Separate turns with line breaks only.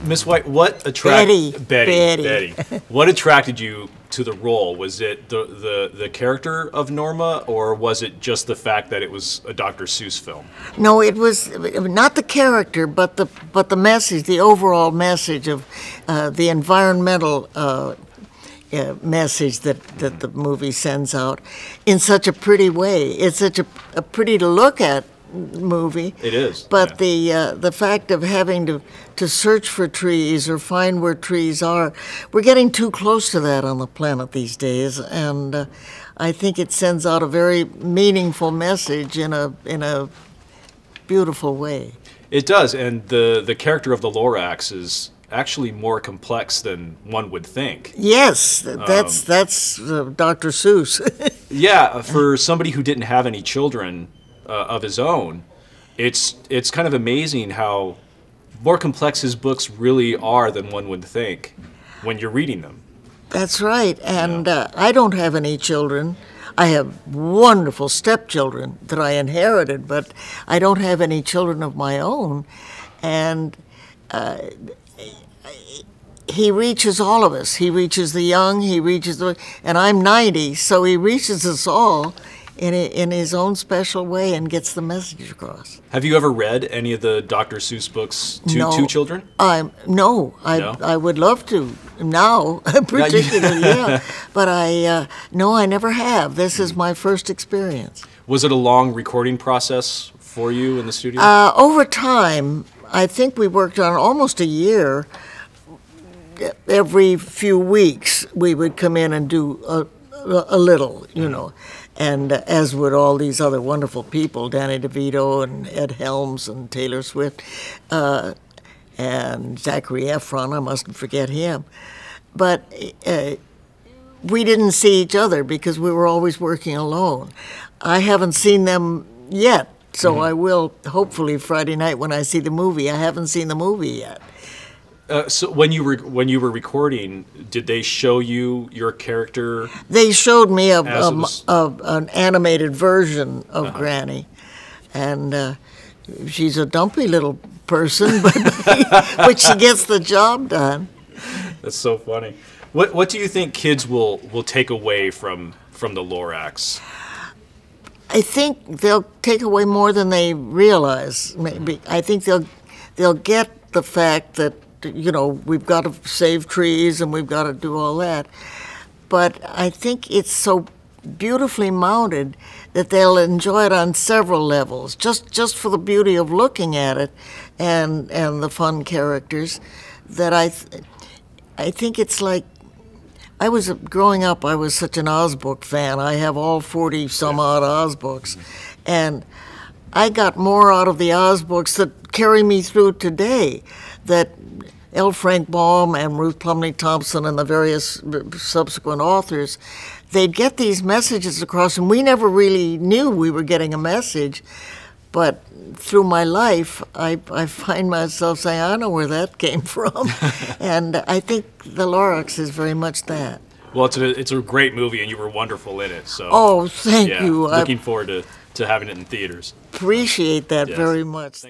Miss White, what attracted Betty? What attracted you to the role? Was it the character of Norma, or was it just the fact that it was a Dr. Seuss film?
No, it was not the character, but the message, the overall message of the environmental message that the movie sends out in such a pretty way. It's such a pretty to look at movie.
It is.
But the fact of having to search for trees or find where trees are, we're getting too close to that on the planet these days, and I think it sends out a very meaningful message in a beautiful way.
It does, and the character of the Lorax is actually more complex than one would think.
Yes, that's Dr. Seuss.
Yeah, for somebody who didn't have any children of his own, it's kind of amazing how more complex his books really are than one would think when you're reading them.
That's right, and I don't have any children. I have wonderful stepchildren that I inherited, but I don't have any children of my own, and he reaches all of us. He reaches the young, and I'm 90, so he reaches us all in his own special way and gets the message across.
Have you ever read any of the Dr. Seuss books to children?
No, I would love to now, particularly, yeah. But no, I never have. This is my first experience.
Was it a long recording process for you in the studio?
Over time, I think we worked on almost a year. Every few weeks, we would come in and do a little, you know. And as would all these other wonderful people, Danny DeVito and Ed Helms and Taylor Swift, and Zachary Efron, I mustn't forget him. But we didn't see each other because we were always working alone. I haven't seen them yet, so I will hopefully Friday night when I see the movie. I haven't seen the movie yet.
So when you were recording, did they show you your character?
They showed me an animated version of Granny, and she's a dumpy little person, but she gets the job done.
That's so funny. What do you think kids will take away from the Lorax?
I think they'll take away more than they realize. Maybe I think they'll get the fact that, you know, we've got to save trees and we've got to do all that. But I think it's so beautifully mounted that they'll enjoy it on several levels, just for the beauty of looking at it and the fun characters. That I think it's like, growing up, I was such an Oz book fan. I have all 40-some-odd Oz books. And I got more out of the Oz books that carry me through today, that L. Frank Baum and Ruth Plumley Thompson and the various subsequent authors, they'd get these messages across, and we never really knew we were getting a message. But through my life, I find myself saying, I know where that came from. And I think The Lorax is very much that.
Well, it's a great movie, and you were wonderful in it. So
thank you.
Looking forward to having it in theaters.
Appreciate that very much.